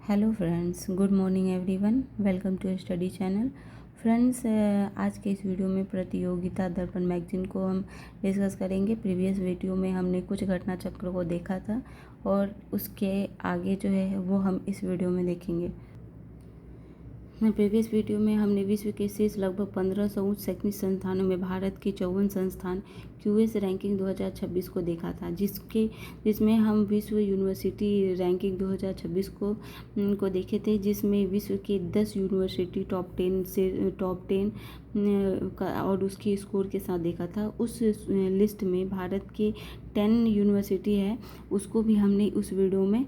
Hello friends, good morning everyone, welcome to study channel. Friends, आज के इस video में प्रतियोगिता दर्पण मैगजीन को हम डिस्कस करेंगे। प्रीवियस वीडियो में हमने कुछ घटना चक्र को देखा था और उसके आगे जो है वो हम इस वीडियो में देखेंगे। प्रीवियस वीडियो में हमने विश्व के शीर्ष लगभग 1500 उच्च शैक्षणिक संस्थानों में भारत की 54 संस्थान क्यूएस रैंकिंग 2026 को देखा था, जिसमें हम विश्व यूनिवर्सिटी रैंकिंग 2026 को देखे थे, जिसमें विश्व के 10 यूनिवर्सिटी टॉप 10 और उसकी स्कोर के साथ देखा था। उस लिस्ट में भारत के 10 यूनिवर्सिटी है, उसको भी हमने उस वीडियो में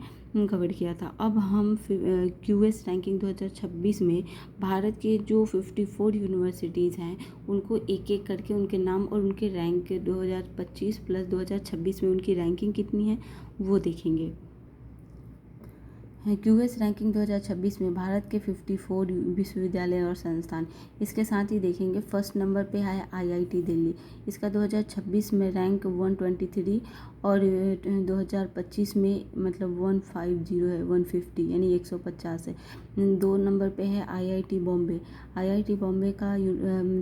कवर किया था। अब हम क्यूएस रैंकिंग 2026 में भारत के जो 54 यूनिवर्सिटीज़ हैं उनको एक एक करके उनके नाम और उनके रैंक 2025 प्लस 2026 में उनकी रैंकिंग कितनी है वो देखेंगे। क्यूएस रैंकिंग 2026 में भारत के 54 विश्वविद्यालय और संस्थान, इसके साथ ही देखेंगे। फर्स्ट नंबर पे है आईआईटी दिल्ली, इसका 2026 में रैंक 123 और 2025 में मतलब 150 है, 150 यानी 150 है। 2 नंबर पे है आईआईटी बॉम्बे। आईआईटी बॉम्बे का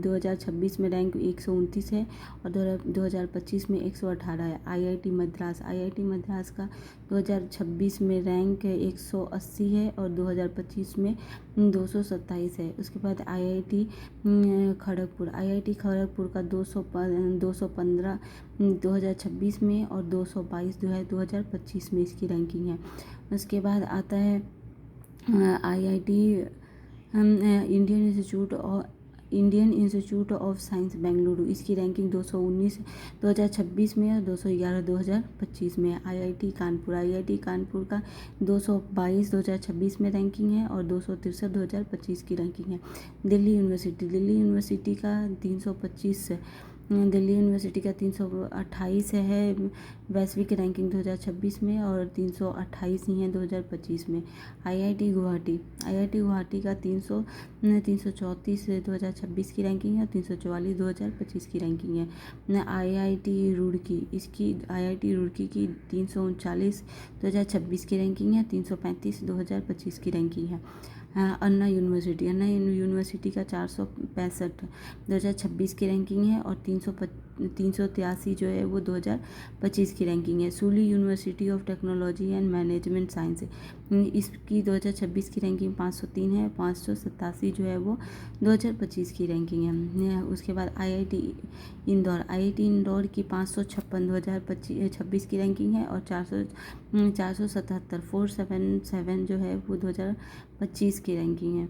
2026 में रैंक 129 है और 2025 में 118 है। आईआईटी मद्रास का 2026 में रैंक 180 है और 2025 में 227 है। उसके बाद आईआईटी खड़गपुर का 215 2026 में और 222 जो है 2025 में इसकी रैंकिंग है। उसके बाद आता है IIT Indian institute of science Bengaluru, इसकी रैंकिंग 219 2026 में और 211 2025 में है। आईआईटी कानपुर का 222 2026 में रैंकिंग है और 263 2025 की रैंकिंग है। दिल्ली यूनिवर्सिटी का 325 दिल्ली यूनिवर्सिटी का 328 है वैश्विक रैंकिंग 2026 में और 328 ही है 2025 में। आईआईटी गुवाहाटी का 334 2026 की रैंकिंग है और 344 2025 की रैंकिंग है। आईआईटी रुड़की की 339 2026 की रैंकिंग है, 335 2025 की रैंकिंग है। अन्ना यूनिवर्सिटी का 465 2026 की रैंकिंग है और 383 जो है वो 2025 की रैंकिंग है। सूली university of technology and management science, इसकी 2026 की रैंकिंग 503 है, 587 जो है वो 2025 की रैंकिंग है। उसके बाद आईआईटी इंदौर की 556 2026 की रैंकिंग है और 477 477 जो है वो 2025 की रैंकिंग है।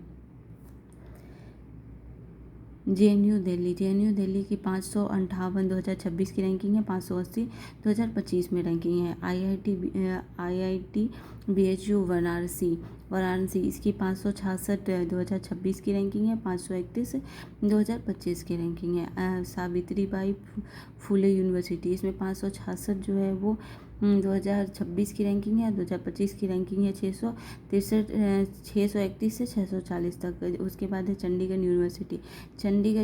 जेएनयू दिल्ली की 558 2026 की रैंकिंग है, 580 2025 में रैंकिंग है। आईआईटी बीएचयू वाराणसी, इसकी 566 2026 की रैंकिंग है, 531 2025 की रैंकिंग है। सावित्रीबाई फुले यूनिवर्सिटी, इसमें 566 जो है वो 2026 की रैंकिंग है, 2025 की रैंकिंग है 631 से 640 तक। उसके बाद है चंडीगढ़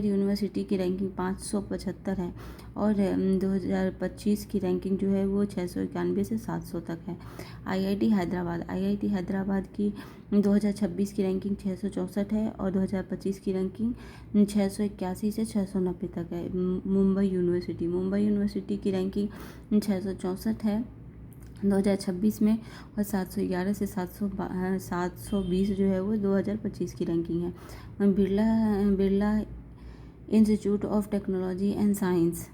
यूनिवर्सिटी की रैंकिंग 575 है और 2025 की रैंकिंग जो है वो 691 से 700 तक है। आईआईटी हैदराबाद की 2026 की रैंकिंग 664 है और 2025 की रैंकिंग 681 से 690 तक है। मुंबई यूनिवर्सिटी की रैंकिंग 664 है 2026 में और 711 से 720 जो है वो 2025 की रैंकिंग है। Birla institute of technology and science,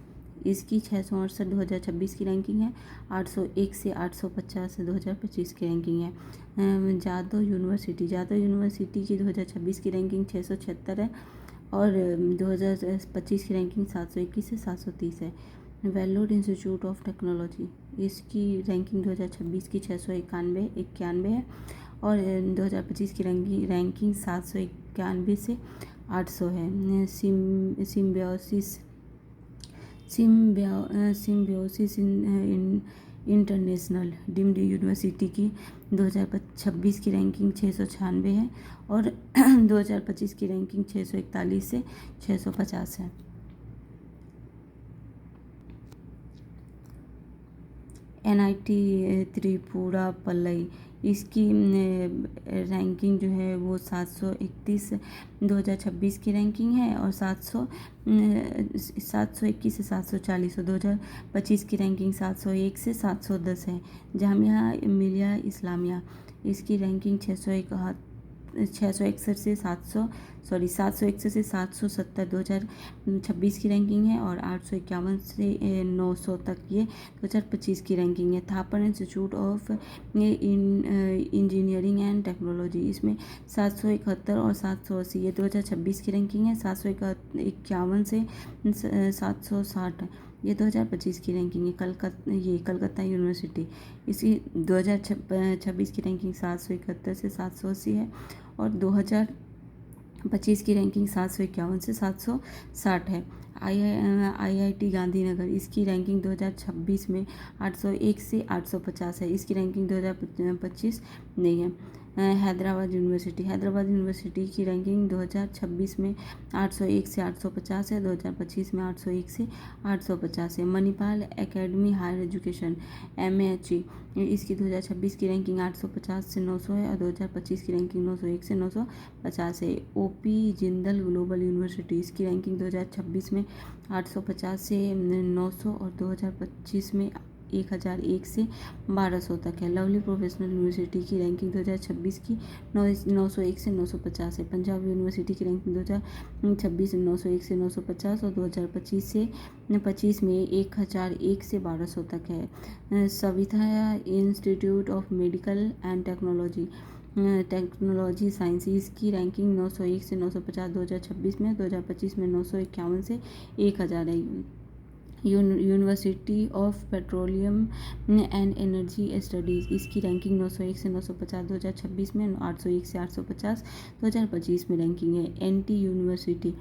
इसकी 668 2026 की रैंकिंग है, 801 से 850 से 2025 की रैंकिंग है। जादव यूनिवर्सिटी की 2026 की रैंकिंग 676 है और 2025 की रैंकिंग 721 से 730 है। वेल्लोर इंस्टीट्यूट ऑफ टेक्नोलॉजी, इसकी रैंकिंग 2026 की 691 है और 2025 की रैंकिंग 791 से 800 है। सिम्बायोसिस इंटरनेशनल डीम्ड यूनिवर्सिटी की 2026 की रैंकिंग 696 है और 2025 की रैंकिंग 641 से 650 है। एनआईटी त्रिपुरा पल्लई, इसकी रैंकिंग जो है वो 731 2026 की रैंकिंग है, और 721 से 740 और 2025 की रैंकिंग 701 से 710 है। जामिया मिलिया इस्लामिया, इसकी रैंकिंग 661 से 761 से 770 2026 की रैंकिंग है, और 851 से 900 तक ये 2025 की रैंकिंग है। Thapar institute of engineering and technology, इसमें 771 और 780 ये 2026 की रैंकिंग है। 751 से 760 ये 2025 की रैंकिंग है। कलकत्ता यूनिवर्सिटी, इसकी 2026 की रैंकिंग 771 से 780 है, और 2025 की रैंकिंग 751 से 760 है। IIT गांधीनगर, इसकी रैंकिंग 2026 में 801 से 850 है। इसकी रैंकिंग 2025 नहीं है। हैदराबाद यूनिवर्सिटी की रैंकिंग 2026 में 801 से 850 है, 2025 में 801 से 850 है। Manipal academy higher education MAHE, इसकी 2026 की रैंकिंग 850 से 900 है, और 2025 की रैंकिंग 901 से 950 है। OP जिंदल ग्लोबल यूनिवर्सिटी, इसकी रैंकिंग 2026 में 850 से 900 और 2025 में 1001 से 1200 तक है। लवली प्रोफेशनल यूनिवर्सिटी की रैंकिंग 2026 की 901 से 950 है। पंजाब यूनिवर्सिटी की रैंकिंग 2026 में 901 से 950 और 2025 से 25 में 1001 से 1200 तक है। Savita institute of medical and technology sciences की रैंकिंग 901 से 950 2026 में, 2025 में 951 से 1000 है। University of petroleum and energy studies, इसकी रैंकिंग 901 से 950 2026 में, 801 से 850 2025 में रैंकिंग है। NT यूनिवर्सिटी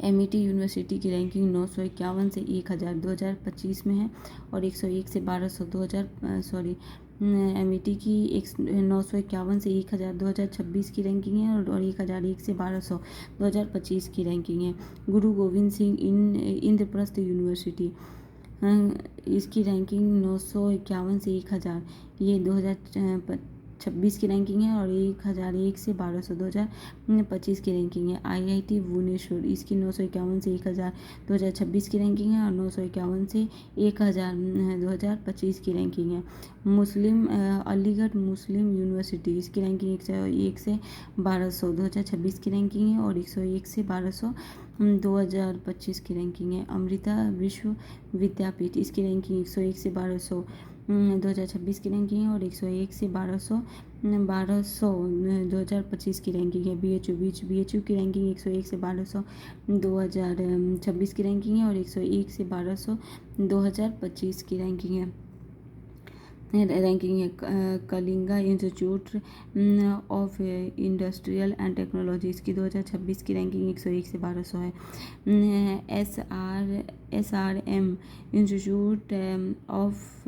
MET यूनिवर्सिटी की रैंकिंग 951 से 1000 2025 में है, और 101 से 1200 MET की 951 से 1000 2026 की रैंकिंग है, और 1001 से 1200 2025 की रैंकिंग है। गुरु गोविंद सिंह इंद्रप्रस्थ यूनिवर्सिटी, इसकी रैंकिंग 951 से 1000 ये 2026 की रैंकिंग है, और 1001 से 1200 2025 की रैंकिंग है। IIT भुवनेश्वर, इसकी 951 से 1000 2026 की रैंकिंग है, और 951 से 1000 2025 की रैंकिंग है। अलीगढ़ मुस्लिम यूनिवर्सिटी, इसकी रैंकिंग 101 से 1200 2026 की रैंकिंग है, और 101 से 1200 2025 की रैंकिंग है। अमृता विश्व विद्यापीठ, इसकी रैंकिंग 101 से 1200 2026 की रैंकिंग है, और 101 से 1200 2025 की रैंकिंग है। BHU की रैंकिंग 101 से 1200 2026 की रैंकिंग है, और 101 से 1200 2025 की रैंकिंग है। Kalinga institute of industrial and technology, इसकी 2026 की रैंकिंग 101 से 1200 है। SRM institute of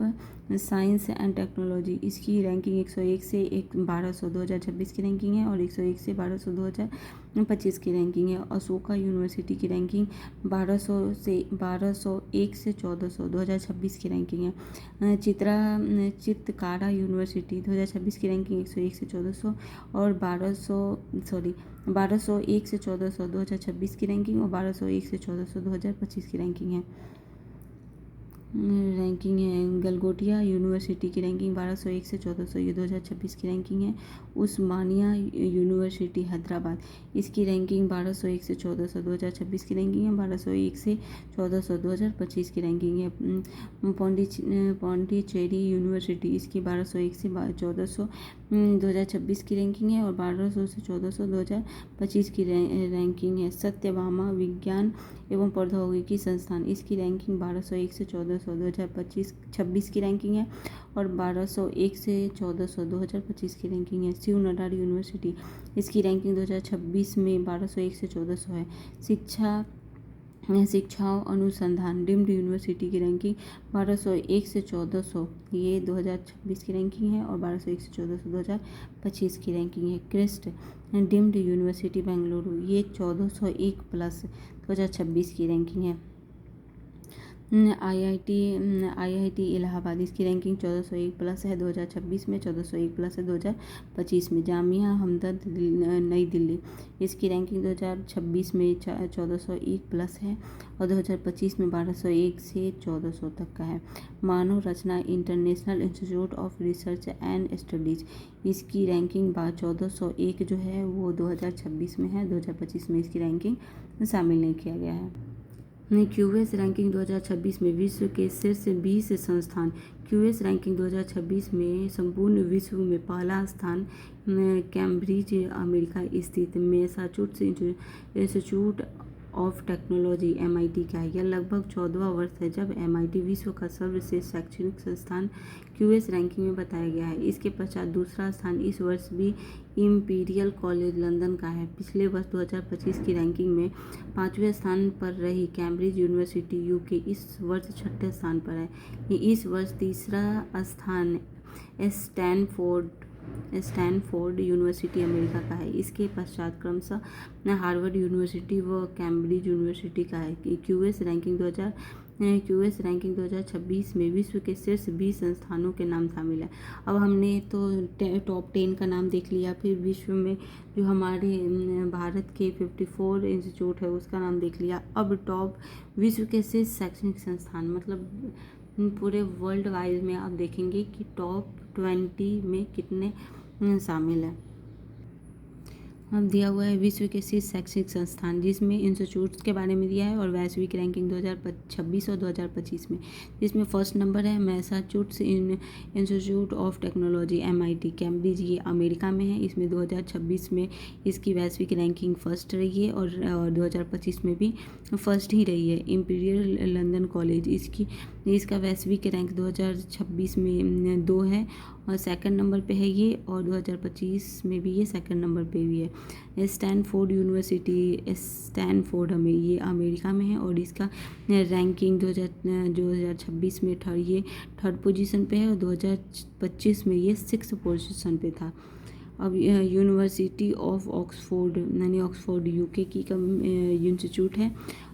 science and technology, इसकी रैंकिंग 101 से 1200 2026 की रैंकिंग है, और 101 से 1200 2025 की रैंकिंग है। अशोका यूनिवर्सिटी की रैंकिंग 1201 से 1400 2026 की रैंकिंग है। चित्तकारा यूनिवर्सिटी 2026 की रैंकिंग 101 से 1400 और 1201 से 1400 2026 की रैंकिंग, और 1201 से 1400 2025 की रैंकिंग है। गलगोटिया यूनिवर्सिटी की रैंकिंग 1201 से 1400 ये 2026 की रैंकिंग है। उस्मानिया यूनिवर्सिटी हैदराबाद, इसकी रैंकिंग 1201 से 1400 2026 की रैंकिंग है, 1201 से 1400 2025 की रैंकिंग है। पौंडीचेरी यूनिवर्सिटी, इसकी 1201 से 1400 2026 की रैंकिंग है, और 1200 से 1400 2025 की रैंकिंग है। सत्यभामा विज्ञान एवं प्रौद्योगिकी संस्थान, इसकी रैंकिंग 1201 से 1400 2026 की रैंकिंग है, और 1201 से 1400 2025 की रैंकिंग है। शिव नाडार यूनिवर्सिटी, इसकी रैंकिंग 2026 में 1201 से 1400 है। शिक्षा अनुसंधान डीम्ड यूनिवर्सिटी की रैंकिंग 1201 से 1400 ये 2026 की रैंकिंग है, और 1201 से 1400 2025 की रैंकिंग है। क्रिस्ट डीम्ड यूनिवर्सिटी बेंगलुरु, ये 1401 प्लस 2026 की रैंकिंग है। आईआईटी इलाहाबाद, इसकी रैंकिंग 1401 प्लस है 2026 में, 1401 प्लस है 2025 में। जामिया हमदर्द नई दिल्ली, इसकी रैंकिंग 2026 में 1401 प्लस है और 2025 में 1201 से 1400 तक का है। Manav Rachna International Institute of Research and Studies, इसकी रैंकिंग 1401 जो है वो 2026 में है, 2025 में इसकी रैंकिंग शामिल नहीं किया गया है। क्यूएस रैंकिंग 2026 में विश्व के शीर्ष 20 संस्थान। क्यूएस रैंकिंग 2026 में संपूर्ण विश्व में पहला स्थान कैम्ब्रिज अमेरिका स्थित Massachusetts institute of technology MIT का है। यह लगभग 14वां वर्ष है जब MIT विश्व का सर्वश्रेष्ठ शैक्षणिक संस्थान क्यूएस रैंकिंग में बताया गया है। इसके पश्चात दूसरा स्थान इस वर्ष भी इम्पीरियल कॉलेज लंदन का है। पिछले वर्ष 2025 की रैंकिंग में 5वें स्थान पर रही कैम्ब्रिज यूनिवर्सिटी UK इस वर्ष 6ठे स्थान पर है। इस वर्ष तीसरा स्थान स्टैनफोर्ड यूनिवर्सिटी अमेरिका का है। इसके पश्चात क्रमशः हार्वर्ड यूनिवर्सिटी व कैम्ब्रिज यूनिवर्सिटी का है। क्यूएस रैंकिंग 2026 में विश्व के शीर्ष 20 संस्थानों के नाम शामिल है। अब हमने तो टॉप 10 का नाम देख लिया, फिर विश्व में जो हमारे भारत के 54 इंस्टीट्यूट है उसका नाम देख लिया। अब टॉप विश्व के शीर्ष शैक्षणिक संस्थान, मतलब पूरे वर्ल्ड वाइड में आप देखेंगे कि टॉप 20 में कितने शामिल हैं। अब दिया हुआ है विश्व के शीर्ष शैक्षणिक संस्थान, जिसमें इंस्टीट्यूट्स के बारे में दिया है और वैश्विक रैंकिंग 2026 और 2025 में, जिसमें फर्स्ट नंबर है Massachusetts institute of technology MIT Cambridge, ये अमेरिका में है। इसमें 2026 में इसकी वैश्विक रैंकिंग फर्स्ट रही है और 2025 में भी फर्स्ट ही रही है। इम्पीरियल लंदन कॉलेज, इसका वैश्विक रैंक 2026 में 2 है और सेकंड नंबर पे है ये, और 2025 में भी ये सेकंड नंबर पे भी है। स्टैनफोर्ड यूनिवर्सिटी, स्टैनफोर्ड ये अमेरिका में है और इसका रैंकिंग 2026 में थर्ड पोजीशन पे है और 2025 में ये 6th पोजीशन पे था। अब यूनिवर्सिटी ऑफ ऑक्सफोर्ड यानी ऑक्सफोर्ड UK की इंस्टीट्यूट है।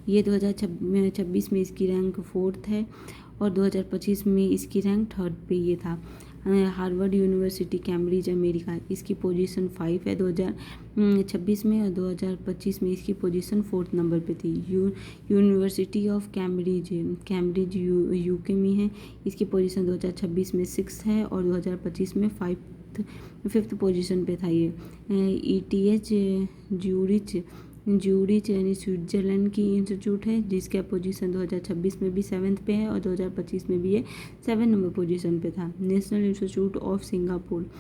ये 2026 में इसकी रैंक 4th है और 2025 में इसकी रैंक 3rd पे ये था। हार्वर्ड यूनिवर्सिटी कैम्ब्रिज अमेरिका, इसकी पोजीशन 5 है 2026 में और 2025 में इसकी पोजीशन 4th नंबर पे थी। यूनिवर्सिटी ऑफ कैम्ब्रिज UK में है, इसकी पोजीशन 2026 में 6 है और 2025 में 5th पोजीशन पे था ये। ETH ज्यूरिच यानी स्विट्जरलैंड की इंस्टीट्यूट है, जिसका पोजीशन 2026 में भी 7th पे है और 2025 में भी ये 7 नंबर पोजीशन पे था। नेशनल इंस्टीट्यूट ऑफ सिंगापुर,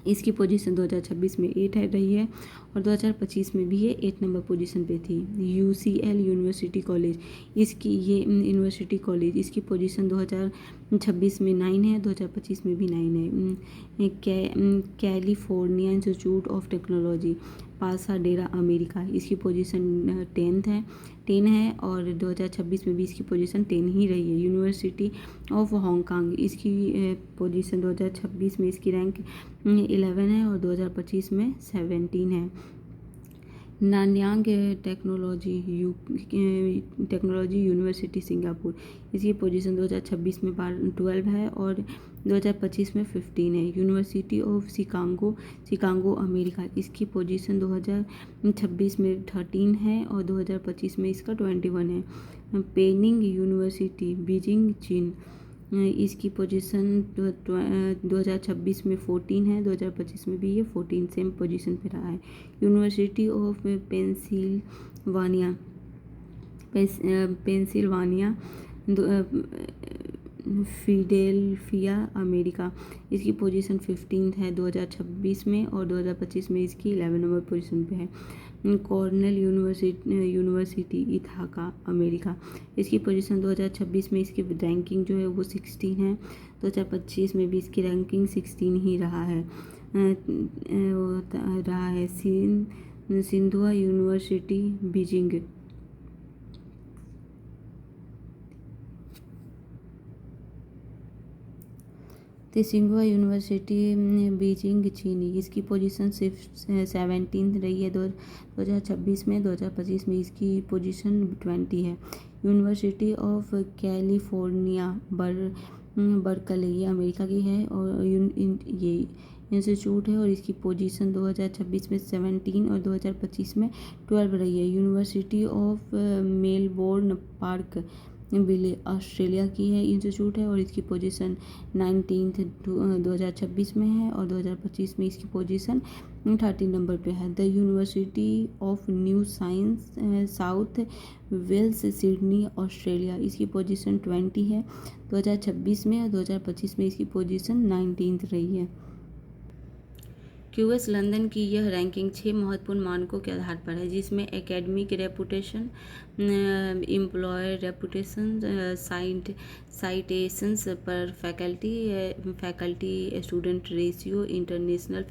इसकी पोजीशन 2026 में 8 रही है और 2025 में भी ये 8 नंबर पोजीशन पे थी। UCL यूनिवर्सिटी कॉलेज, ये यूनिवर्सिटी कॉलेज, इसकी पोजीशन 2026 में 9 है, 2025 में भी 9 है। California Institute of Technology Pasadena America, इसकी पोजीशन 10 है और 2026 में भी इसकी पोजीशन 10 ही रही है। यूनिवर्सिटी ऑफ हांगकांग, इसकी पोजीशन 2026 में इसकी रैंक 11 है और 2025 में 17 है। नानयांग टेक्नोलॉजी यूनिवर्सिटी सिंगापुर, इसकी पोजीशन 2026 में 12 है और 2025 में 15 है। यूनिवर्सिटी ऑफ शिकागो अमेरिका, इसकी पोजीशन 2026 में 13 है और 2025 में इसका 21 है। पेनिंग यूनिवर्सिटी बीजिंग चीन, इसकी पोजीशन 2026 में 14 है, 2025 में भी ये 14 सेम पोजीशन पे रहा है। यूनिवर्सिटी ऑफ पेंसिल्वानिया फिडेल्फिया अमेरिका, इसकी पोजीशन 15 है 2026 में और 2025 में इसकी 11 नंबर पोजीशन पे है। कॉर्नेल यूनिवर्सिटी इथाका अमेरिका, इसकी पोजीशन 2026 में इसकी रैंकिंग जो है वो 16 है, 2025 में भी इसकी रैंकिंग 16 ही रहा है। Sindhua university Beijing, सिंघुआ university Beijing चीनी, इसकी पोजीशन सिर्फ 17 रही है 2026 में, 2025 में इसकी पोजीशन 20 है। यूनिवर्सिटी ऑफ कैलिफोर्निया बर्कले, ये अमेरिका की है और ये इंस्टीट्यूट है और इसकी पोजीशन 2026 में 17 और 2025 में 12 रही है। University of Melbourne Parkville, Australia की है इंस्टीट्यूट है और इसकी पोजीशन 19 2026 में है और 2025 में इसकी पोजीशन 30 नंबर पे है। The university of new science south Wales Sydney Australia, इसकी पोजीशन 20 है 2026 में और 2025 में इसकी पोजीशन 19 रही है। क्यूएस लंदन की यह रैंकिंग 6 महत्वपूर्ण मानकों के आधार पर है, जिसमें academic reputation, employer reputation, citations per faculty student ratio, international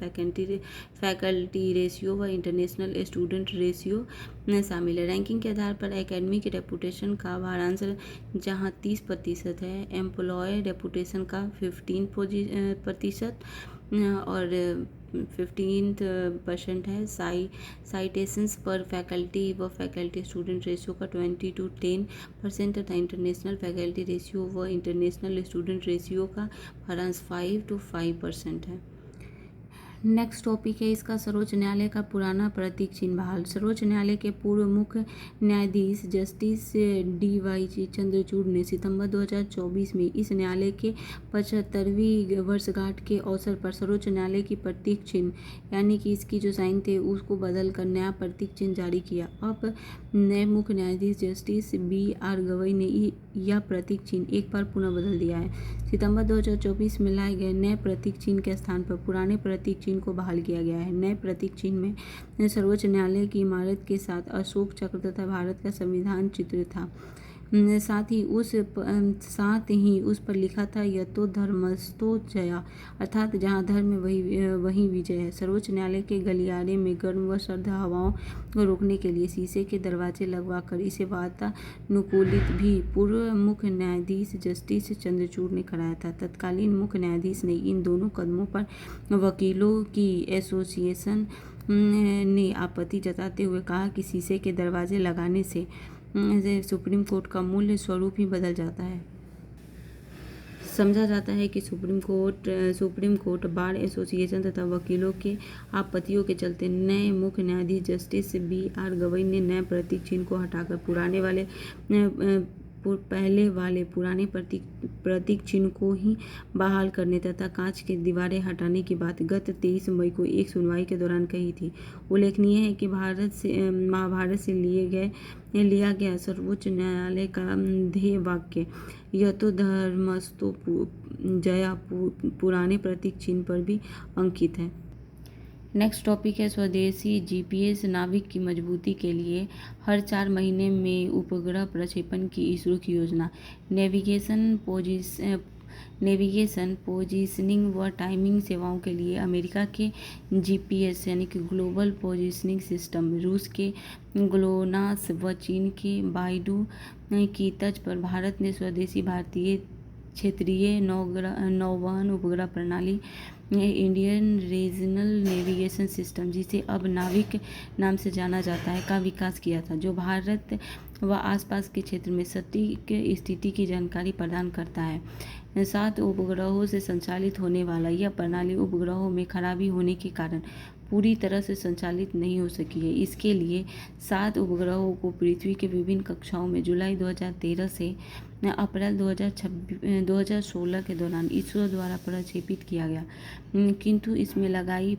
faculty ratio व इंटरनेशनल स्टूडेंट रेशियो शामिल है। रैंकिंग के आधार पर एकेडमिक रेपुटेशन का भारांश जहां 30% है, एम्प्लॉय रेपुटेशन का 15% और 15% है, साइटेशंस पर फैकल्टी व फैकल्टी स्टूडेंट रेशियो का 20 to 10% तथा इंटरनेशनल फैकल्टी रेशियो व इंटरनेशनल स्टूडेंट रेशियो का भारांश 5 to 5% है। नेक्स्ट टॉपिक है इसका सर्वोच्च न्यायालय का पुराना प्रतीक चिन्ह बहाल। सर्वोच्च न्यायालय के पूर्व मुख्य न्यायाधीश जस्टिस DY चंद्रचूड़ ने सितंबर 2024 में इस न्यायालय के 75वीं वर्षगांठ के अवसर पर सर्वोच्च न्यायालय की प्रतीक चिन्ह यानी कि इसकी जो साइन थे उसको बदल कर नया प्रतीक चिन्ह जारी किया। अब नए मुख्य न्यायाधीश जस्टिस BR गवई ने यह प्रतीक चिन्ह एक बार पुनः बदल दिया है। सितंबर 2024 में लाए गए नए प्रतीक चिन्ह के स्थान पर पुराने प्रतीक चिन्ह को बहाल किया गया है। नए प्रतीक चिन्ह में सर्वोच्च न्यायालय की इमारत के साथ अशोक चक्र तथा भारत का संविधान चित्र था। साथ ही उस पर लिखा था यतो धर्मस्थो जया, अर्थात जहाँ धर्म वही विजय है। सर्वोच्च न्यायालय के गलियारे में गर्म व सर्द हवाओं को रोकने के लिए शीशे के दरवाजे लगवाकर इसे वातानुकूलित भी पूर्व मुख्य न्यायाधीश जस्टिस चंद्रचूड़ ने कराया था। तत्कालीन मुख्य न्यायाधीश ने इन दोनों कदमों पर वकीलों की एसोसिएशन ने आपत्ति जताते हुए कहा कि शीशे के दरवाजे लगाने से सुप्रीम कोर्ट का मूल्य स्वरूप ही बदल जाता है। समझा जाता है कि सुप्रीम कोर्ट बार एसोसिएशन तथा वकीलों के आपत्तियों के चलते नए मुख्य न्यायाधीश जस्टिस BR गवई ने नए प्रतीक चिन्ह को हटाकर पहले वाले पुराने प्रतीक चिन्ह को ही बहाल करने तथा कांच की दीवारें हटाने की बात गत 23 मई को एक सुनवाई के दौरान कही थी। उल्लेखनीय है कि महाभारत से लिया गया सर्वोच्च न्यायालय का ध्येय वाक्य यतो धर्मस्थो जया पुराने प्रतीक चिन्ह पर भी अंकित है। नेक्स्ट टॉपिक है स्वदेशी GPS नाविक की मजबूती के लिए हर 4 महीने में उपग्रह प्रक्षेपण की इसरो की योजना। नेविगेशन पोजीशनिंग व टाइमिंग सेवाओं के लिए अमेरिका के GPS यानी कि ग्लोबल पोजीशनिंग सिस्टम, रूस के ग्लोनास व चीन के बाइडू की तर्ज पर भारत ने स्वदेशी भारतीय क्षेत्रीय नौवहन उपग्रह प्रणाली इंडियन रीजनल नेविगेशन सिस्टम, जिसे अब नाविक नाम से जाना जाता है, का विकास किया था, जो भारत व आसपास के क्षेत्र में सटीक स्थिति की जानकारी प्रदान करता है। 7 उपग्रहों से संचालित होने वाला यह प्रणाली उपग्रहों में खराबी होने के कारण पूरी तरह से संचालित नहीं हो सकी है। इसके लिए 7 उपग्रहों को पृथ्वी के विभिन्न कक्षाओं में जुलाई 2013 से अप्रैल 2016 के दौरान इसरो द्वारा प्रक्षेपित किया गया, किंतु इसमें लगाई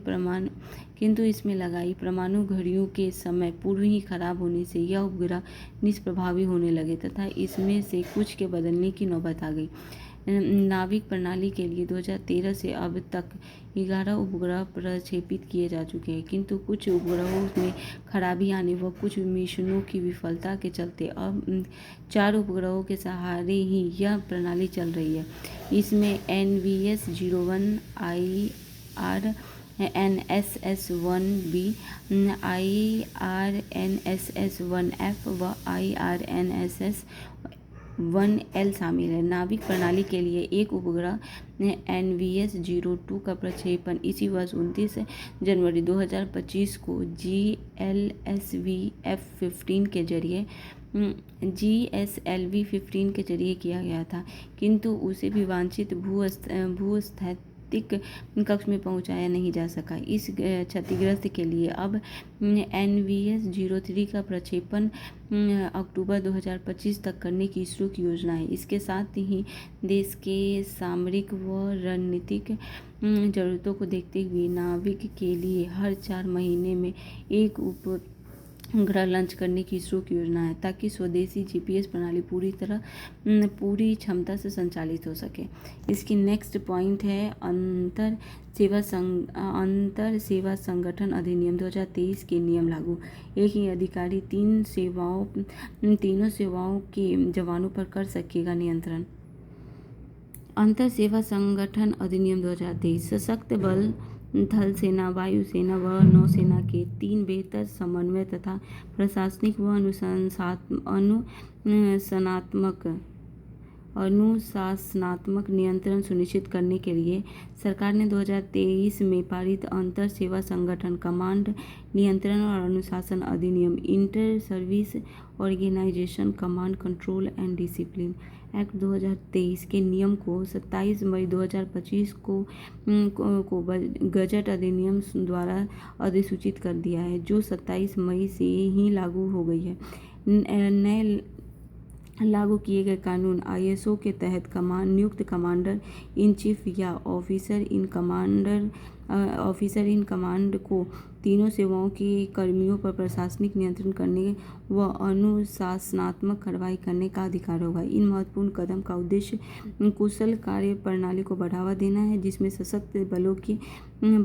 परमाणु घड़ियों के समय पूर्व ही खराब होने से यह उपग्रह निष्प्रभावी होने लगे तथा इसमें से कुछ के बदलने की नौबत आ गई। नाविक प्रणाली के लिए 2013 से अब तक 11 उपग्रह प्रक्षेपित किए जा चुके हैं, किंतु कुछ उपग्रहों में खराबी आने व कुछ मिशनों की विफलता के चलते अब 4 उपग्रहों के सहारे ही यह प्रणाली चल रही है। इसमें NVS-01 IR NSS-1B, IRNSS-1F व IRNSS-1L शामिल है। नाविक प्रणाली के लिए एक उपग्रह NVS-02 का प्रक्षेपण इसी वर्ष 29 जनवरी 2025 को GLSV F-15 के जरिए GSLV-15 के जरिए किया गया था, किंतु उसे भी वांछित भूस्थैतिक कक्ष में पहुंचाया नहीं जा सका। इस क्षतिग्रस्त के लिए अब NVS-03 का प्रक्षेपण अक्टूबर 2025 तक करने की इसरो की योजना है। इसके साथ ही देश के सामरिक व रणनीतिक जरूरतों को देखते हुए नाविक के लिए हर 4 महीने में एक उपग्रह लॉन्च करने की इसरो की योजना है, ताकि स्वदेशी GPS प्रणाली पूरी क्षमता से संचालित हो सके। इसकी नेक्स्ट पॉइंट है अंतर सेवा संगठन अधिनियम 2023 के नियम लागू। एक ही अधिकारी तीनों सेवाओं के जवानों पर कर सकेगा नियंत्रण। अंतर सेवा संगठन अधिनियम 2023 सशक्त बल, थल सेना, वायुसेना व नौसेना के 3 बेहतर समन्वय तथा प्रशासनिक व अनुशासनात्मक नियंत्रण सुनिश्चित करने के लिए सरकार ने 2023 में पारित अंतर सेवा संगठन कमांड नियंत्रण और अनुशासन अधिनियम inter service organisation command control and discipline act 2023 के नियम को 27 मई 2025 को गजट अधिनियम द्वारा अधिसूचित कर दिया है, जो 27 मई से ही लागू हो गई है। नए लागू किए गए कानून ISO के तहत नियुक्त कमांडर इन चीफ या ऑफिसर इन कमांड को तीनों सेवाओं के कर्मियों पर प्रशासनिक नियंत्रण करने व अनुशासनात्मक कार्रवाई करने का अधिकार होगा। इन महत्वपूर्ण कदम का उद्देश्य कुशल कार्य प्रणाली को बढ़ावा देना है, जिसमें सशक्त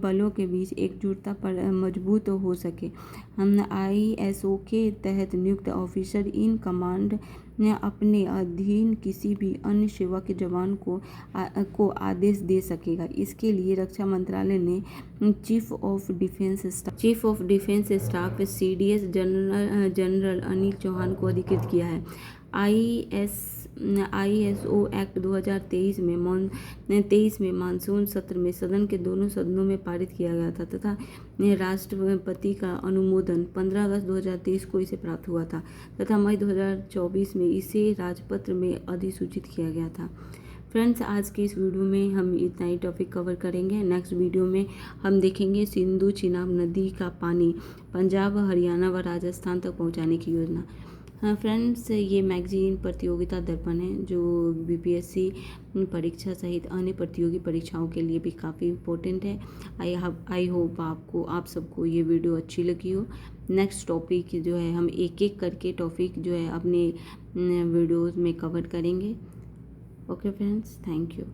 बलों के बीच एकजुटता पर मजबूत हो सके। ISO के तहत नियुक्त ऑफिसर इन कमांड अपने अधीन किसी भी अन्य सेवा के जवान को आदेश दे सकेगा। इसके लिए रक्षा मंत्रालय ने chief of defence staff CDS general Anil Chauhan को अधिकृत किया है। ISO एक्ट 2023 में मानसून सत्र में सदन के दोनों सदनों में पारित किया गया था तथा राष्ट्रपति का अनुमोदन 15 अगस्त 2023 को इसे प्राप्त हुआ था तथा मई 2024 में इसे राजपत्र में अधिसूचित किया गया था। फ्रेंड्स, आज के इस वीडियो में हम इतना ही टॉपिक कवर करेंगे। नेक्स्ट वीडियो में हम देखेंगे सिंधु चिनाब नदी का पानी पंजाब, हरियाणा व राजस्थान तक पहुंचाने की योजना। हाँ फ्रेंड्स, ये मैगजीन प्रतियोगिता दर्पण है, जो BPSC परीक्षा सहित अन्य प्रतियोगी परीक्षाओं के लिए भी काफ़ी इम्पोर्टेंट है। आई होप आप सबको ये वीडियो अच्छी लगी हो। नेक्स्ट टॉपिक जो है हम एक एक करके टॉपिक जो है अपने वीडियोज़ में कवर करेंगे। Okay friends, thank you.